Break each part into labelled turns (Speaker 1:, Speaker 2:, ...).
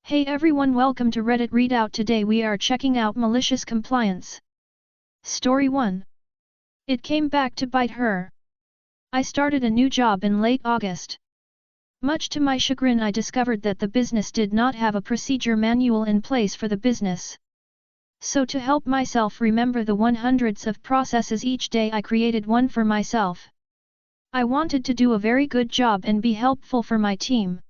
Speaker 1: Hey everyone, welcome to Reddit Readout. Today we are checking out Malicious Compliance. Story 1. It came back to bite her. I started a new job in late August. Much to my chagrin, I discovered that the business did not have a procedure manual in place for the business. So to help myself remember the hundreds of processes each day, I created one for myself. I wanted to do a very good job and be helpful for my team.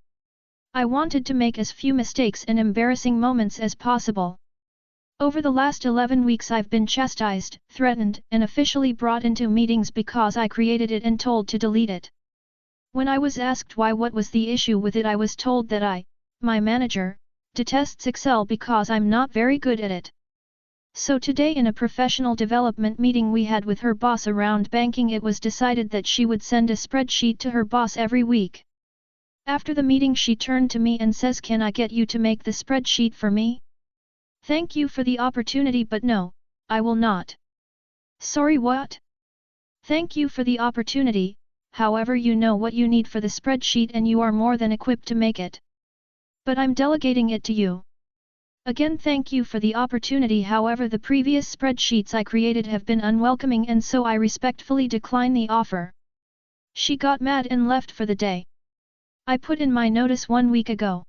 Speaker 1: I wanted to make as few mistakes and embarrassing moments as possible. Over the last 11 weeks I've been chastised, threatened, and officially brought into meetings because I created it and told to delete it. When I was asked what was the issue with it, I was told that my manager, detests Excel because I'm not very good at it. So today in a professional development meeting we had with her boss around banking, it was decided that she would send a spreadsheet to her boss every week. After the meeting she turned to me and says, "Can I get you to make the spreadsheet for me? Thank you for the opportunity, but no, I will not." Sorry, what? Thank you for the opportunity, however you know what you need for the spreadsheet and you are more than equipped to make it. But I'm delegating it to you. Again, thank you for the opportunity, however the previous spreadsheets I created have been unwelcoming and so I respectfully decline the offer. She got mad and left for the day. I put in my notice 1 week ago.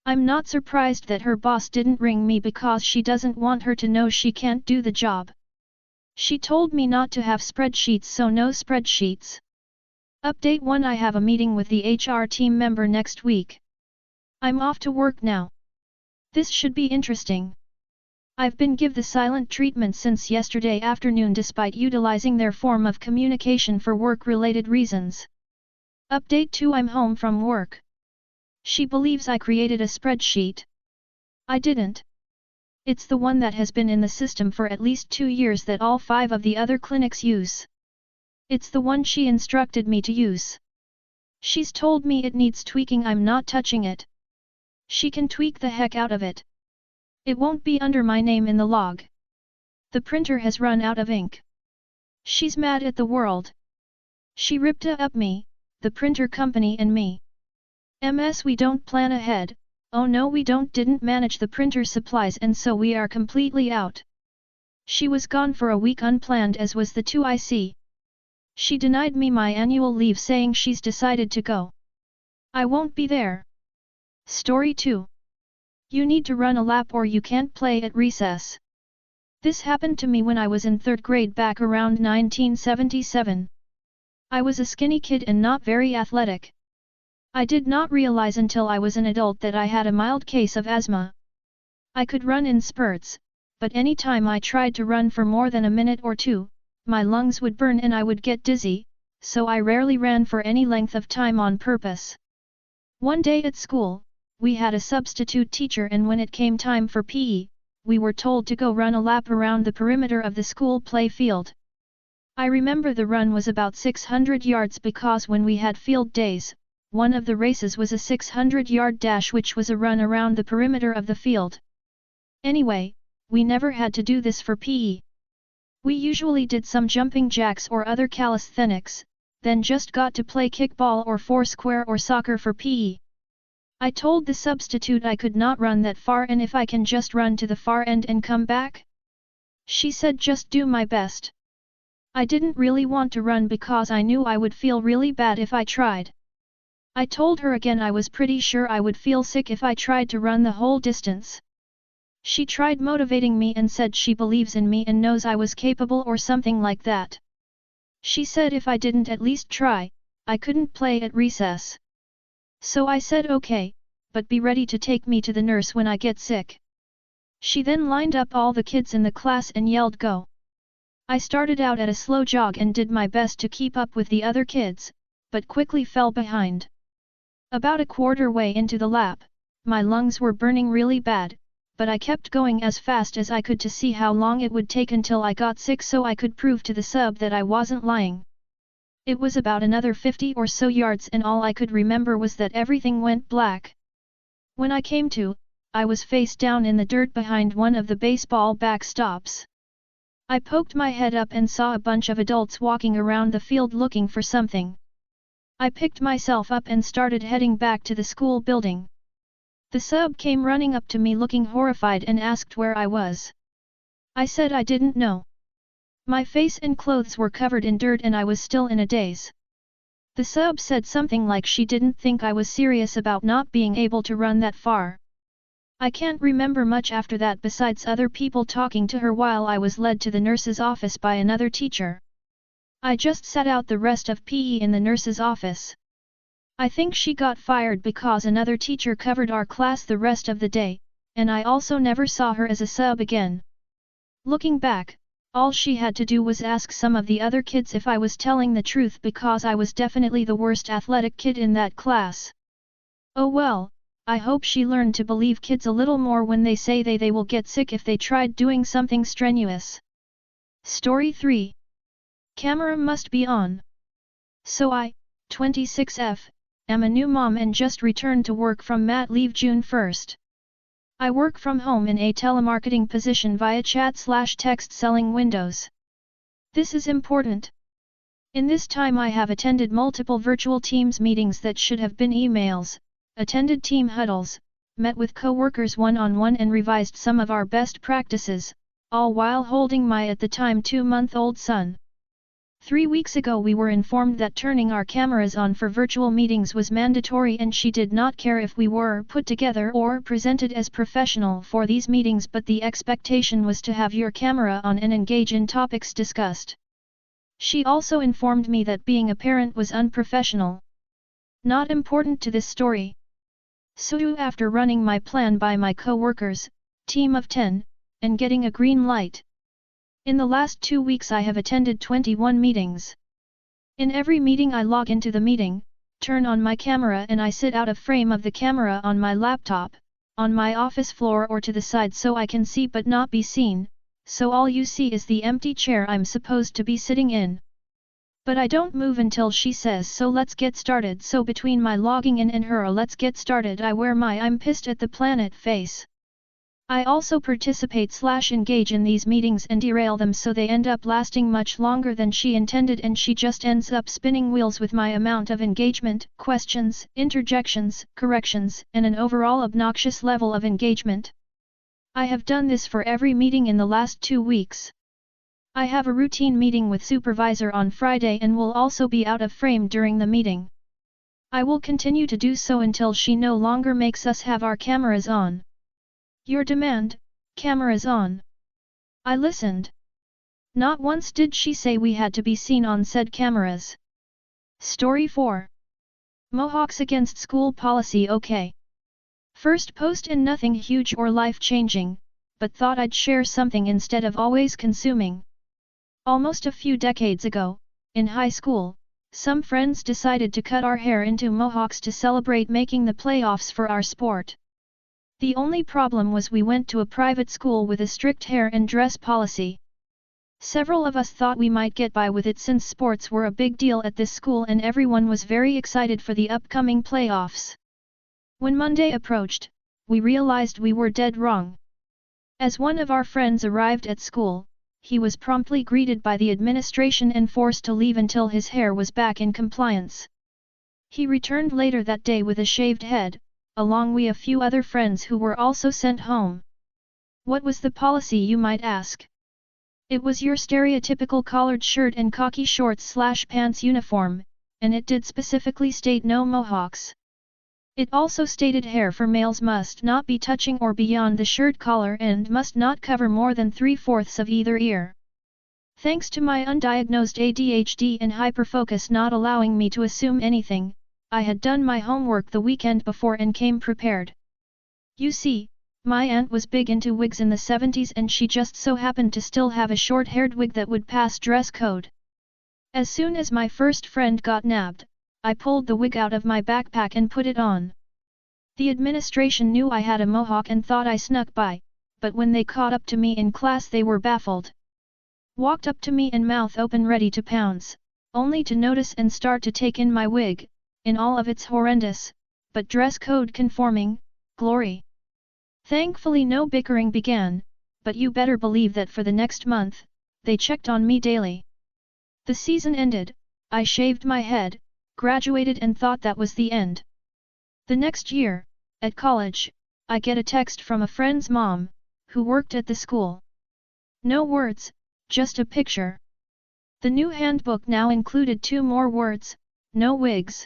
Speaker 1: I'm not surprised that her boss didn't ring me because she doesn't want her to know she can't do the job. She told me not to have spreadsheets, so no spreadsheets. Update 1: I have a meeting with the HR team member next week. I'm off to work now. This should be interesting. I've been given the silent treatment since yesterday afternoon despite utilizing their form of communication for work-related reasons. Update 2: I'm home from work. She believes I created a spreadsheet. I didn't. It's the one that has been in the system for at least 2 years that all 5 of the other clinics use. It's the one she instructed me to use. She's told me it needs tweaking, I'm not touching it. She can tweak the heck out of it. It won't be under my name in the log. The printer has run out of ink. She's mad at the world. She ripped up me, the printer company and me. We don't plan ahead. Oh no, we didn't manage the printer supplies and so we are completely out. She was gone for a week unplanned, as was the 2IC. She denied me my annual leave saying she's decided to go. I won't be there. Story 2. You need to run a lap or you can't play at recess. This happened to me when I was in 3rd grade back around 1977. I was a skinny kid and not very athletic. I did not realize until I was an adult that I had a mild case of asthma. I could run in spurts, but any time I tried to run for more than a minute or 2, my lungs would burn and I would get dizzy, so I rarely ran for any length of time on purpose. One day at school, we had a substitute teacher and when it came time for PE, we were told to go run a lap around the perimeter of the school play field. I remember the run was about 600 yards because when we had field days, one of the races was a 600-yard dash, which was a run around the perimeter of the field. Anyway, we never had to do this for PE. We usually did some jumping jacks or other calisthenics, then just got to play kickball or foursquare or soccer for PE. I told the substitute I could not run that far and if I can just run to the far end and come back. She said just do my best. I didn't really want to run because I knew I would feel really bad if I tried. I told her again I was pretty sure I would feel sick if I tried to run the whole distance. She tried motivating me and said she believes in me and knows I was capable or something like that. She said if I didn't at least try, I couldn't play at recess. So I said okay, but be ready to take me to the nurse when I get sick. She then lined up all the kids in the class and yelled go. I started out at a slow jog and did my best to keep up with the other kids, but quickly fell behind. About a quarter way into the lap, my lungs were burning really bad, but I kept going as fast as I could to see how long it would take until I got sick so I could prove to the sub that I wasn't lying. It was about another 50 or so yards and all I could remember was that everything went black. When I came to, I was face down in the dirt behind one of the baseball backstops. I poked my head up and saw a bunch of adults walking around the field looking for something. I picked myself up and started heading back to the school building. The sub came running up to me looking horrified and asked where I was. I said I didn't know. My face and clothes were covered in dirt and I was still in a daze. The sub said something like she didn't think I was serious about not being able to run that far. I can't remember much after that besides other people talking to her while I was led to the nurse's office by another teacher. I just sat out the rest of PE in the nurse's office. I think she got fired because another teacher covered our class the rest of the day, and I also never saw her as a sub again. Looking back, all she had to do was ask some of the other kids if I was telling the truth because I was definitely the worst athletic kid in that class. Oh well, I hope she learned to believe kids a little more when they say they will get sick if they tried doing something strenuous. Story 3. Camera must be on. So I, 26F, am a new mom and just returned to work from mat leave June 1st. I work from home in a telemarketing position via chat/text selling Windows. This is important. In this time I have attended multiple virtual Teams meetings that should have been emails, attended team huddles, met with co-workers one-on-one and revised some of our best practices, all while holding my at the time 2-month-old son. 3 weeks ago we were informed that turning our cameras on for virtual meetings was mandatory and she did not care if we were put together or presented as professional for these meetings, but the expectation was to have your camera on and engage in topics discussed. She also informed me that being a parent was unprofessional. Not important to this story. So after running my plan by my co-workers, team of 10, and getting a green light. In the last 2 weeks I have attended 21 meetings. In every meeting I log into the meeting, turn on my camera and I sit out of frame of the camera on my laptop, on my office floor or to the side so I can see but not be seen, so all you see is the empty chair I'm supposed to be sitting in. But I don't move until she says so let's get started, so between my logging in and her let's get started I wear my I'm pissed at the planet face. I also participate/engage in these meetings and derail them so they end up lasting much longer than she intended and she just ends up spinning wheels with my amount of engagement, questions, interjections, corrections, and an overall obnoxious level of engagement. I have done this for every meeting in the last 2 weeks. I have a routine meeting with supervisor on Friday and will also be out of frame during the meeting. I will continue to do so until she no longer makes us have our cameras on. Your demand, cameras on. I listened. Not once did she say we had to be seen on said cameras. Story 4. Mohawks against school policy. Okay. First post and nothing huge or life-changing, but thought I'd share something instead of always consuming. Almost a few decades ago, in high school, some friends decided to cut our hair into mohawks to celebrate making the playoffs for our sport. The only problem was we went to a private school with a strict hair and dress policy. Several of us thought we might get by with it since sports were a big deal at this school and everyone was very excited for the upcoming playoffs. When Monday approached, we realized we were dead wrong. As one of our friends arrived at school, he was promptly greeted by the administration and forced to leave until his hair was back in compliance. He returned later that day with a shaved head, along with a few other friends who were also sent home. What was the policy, you might ask? It was your stereotypical collared shirt and khaki shorts/pants uniform, and it did specifically state no mohawks. It also stated hair for males must not be touching or beyond the shirt collar and must not cover more than 3/4 of either ear. Thanks to my undiagnosed ADHD and hyperfocus not allowing me to assume anything, I had done my homework the weekend before and came prepared. You see, my aunt was big into wigs in the 70s and she just so happened to still have a short-haired wig that would pass dress code. As soon as my first friend got nabbed, I pulled the wig out of my backpack and put it on. The administration knew I had a mohawk and thought I snuck by, but when they caught up to me in class they were baffled. Walked up to me and mouth open ready to pounce, only to notice and start to take in my wig, in all of its horrendous, but dress code conforming, glory. Thankfully no bickering began, but you better believe that for the next month, they checked on me daily. The season ended, I shaved my head, graduated and thought that was the end. The next year, at college, I get a text from a friend's mom, who worked at the school. No words, just a picture. The new handbook now included 2 more words, no wigs.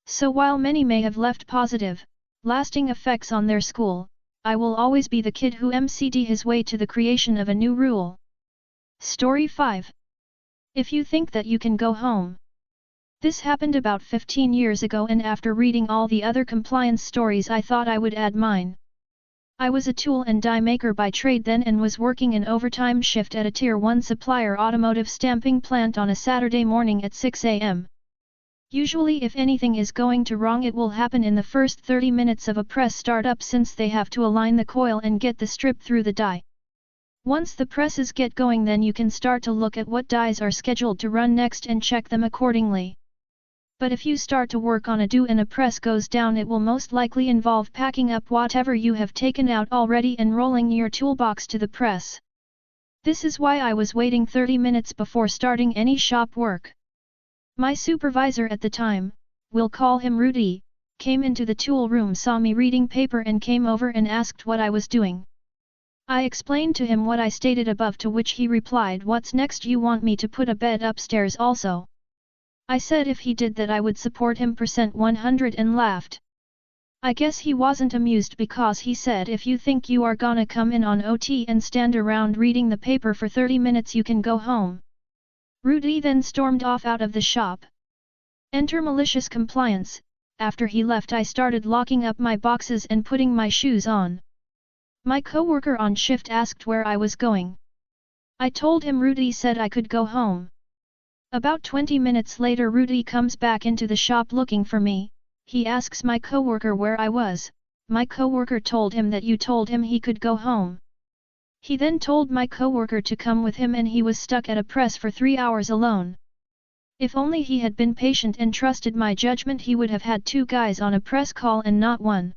Speaker 1: So while many may have left positive, lasting effects on their school, I will always be the kid who MCD his way to the creation of a new rule. Story 5. If you think that you can go home. This happened about 15 years ago, and after reading all the other compliance stories I thought I would add mine. I was a tool and die maker by trade then and was working an overtime shift at a Tier 1 supplier automotive stamping plant on a Saturday morning at 6 a.m. Usually if anything is going to wrong it will happen in the first 30 minutes of a press startup, since they have to align the coil and get the strip through the die. Once the presses get going, then you can start to look at what dies are scheduled to run next and check them accordingly. But if you start to work on a do and a press goes down, it will most likely involve packing up whatever you have taken out already and rolling your toolbox to the press. This is why I was waiting 30 minutes before starting any shop work. My supervisor at the time, we'll call him Rudy, came into the tool room, saw me reading paper and came over and asked what I was doing. I explained to him what I stated above, to which he replied, "What's next? You want me to put a bed upstairs also?" I said if he did that I would support him %100 and laughed. I guess he wasn't amused, because he said, "If you think you are gonna come in on OT and stand around reading the paper for 30 minutes you can go home." Rudy then stormed off out of the shop. Enter malicious compliance. After he left I started locking up my boxes and putting my shoes on. My coworker on shift asked where I was going. I told him Rudy said I could go home. About 20 minutes later Rudy comes back into the shop looking for me. He asks my coworker where I was. My coworker told him that you told him he could go home. He then told my coworker to come with him, and he was stuck at a press for 3 hours alone. If only he had been patient and trusted my judgment, he would have had 2 guys on a press call and not 1.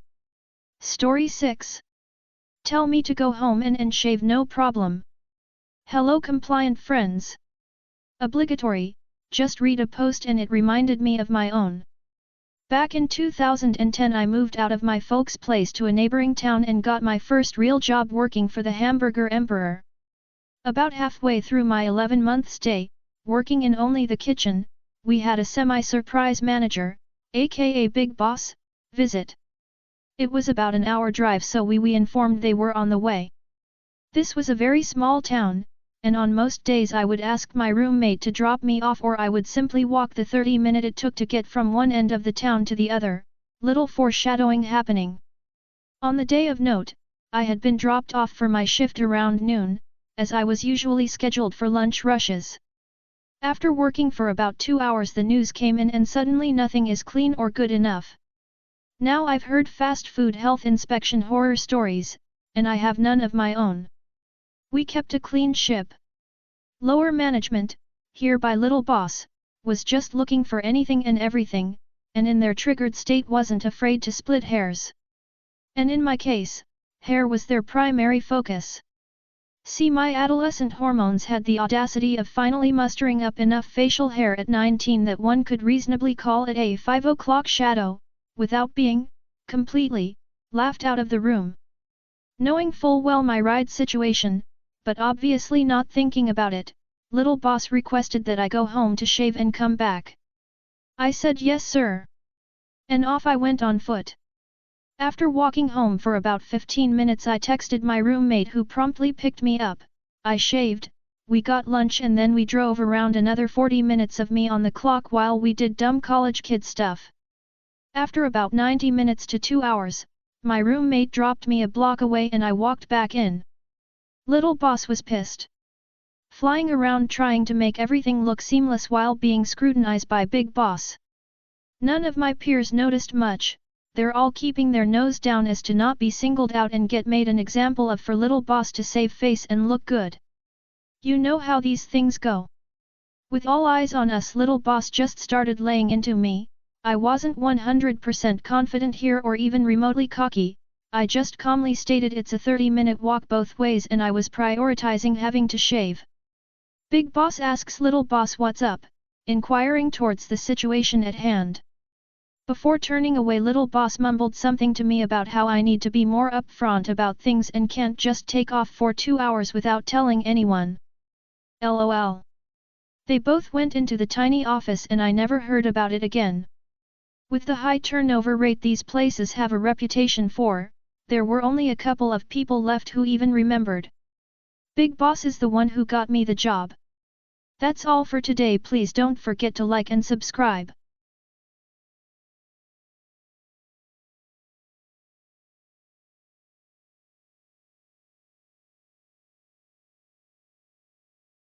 Speaker 1: Story 6. Tell me to go home and shave, no problem. Hello compliant friends. Obligatory, just read a post and it reminded me of my own. Back in 2010 I moved out of my folks' place to a neighboring town and got my first real job working for the Hamburger Emperor. About halfway through my 11-month stay, working in only the kitchen, we had a semi-surprise manager, aka Big Boss, visit. It was about an hour drive, so we informed they were on the way. This was a very small town, and on most days I would ask my roommate to drop me off, or I would simply walk the 30 minutes it took to get from one end of the town to the other, little foreshadowing happening. On the day of note, I had been dropped off for my shift around noon, as I was usually scheduled for lunch rushes. After working for about 2 hours the news came in, and suddenly nothing is clean or good enough. Now I've heard fast food health inspection horror stories, and I have none of my own. We kept a clean ship. Lower management, here by Little Boss, was just looking for anything and everything, and in their triggered state wasn't afraid to split hairs. And in my case, hair was their primary focus. See, my adolescent hormones had the audacity of finally mustering up enough facial hair at 19 that one could reasonably call it a 5 o'clock shadow, without being, completely, laughed out of the room. Knowing full well my ride situation, but obviously not thinking about it, Little Boss requested that I go home to shave and come back. I said yes sir. And off I went on foot. After walking home for about 15 minutes I texted my roommate, who promptly picked me up. I shaved, we got lunch, and then we drove around another 40 minutes of me on the clock while we did dumb college kid stuff. After about 90 minutes to 2 hours, my roommate dropped me a block away and I walked back in. Little Boss was pissed. Flying around trying to make everything look seamless while being scrutinized by Big Boss. None of my peers noticed much, they're all keeping their nose down as to not be singled out and get made an example of for Little Boss to save face and look good. You know how these things go. With all eyes on us, Little Boss just started laying into me. I wasn't 100% confident here or even remotely cocky. I just calmly stated it's a 30-minute walk both ways and I was prioritizing having to shave. Big Boss asks Little Boss what's up, inquiring towards the situation at hand. Before turning away, little boss mumbled something to me about how I need to be more upfront about things and can't just take off for 2 hours without telling anyone. LOL. They both went into the tiny office and I never heard about it again. With the high turnover rate these places have a reputation for, there were only a couple of people left who even remembered. Big Boss is the one who got me the job. That's all for today. Please don't forget to like and subscribe.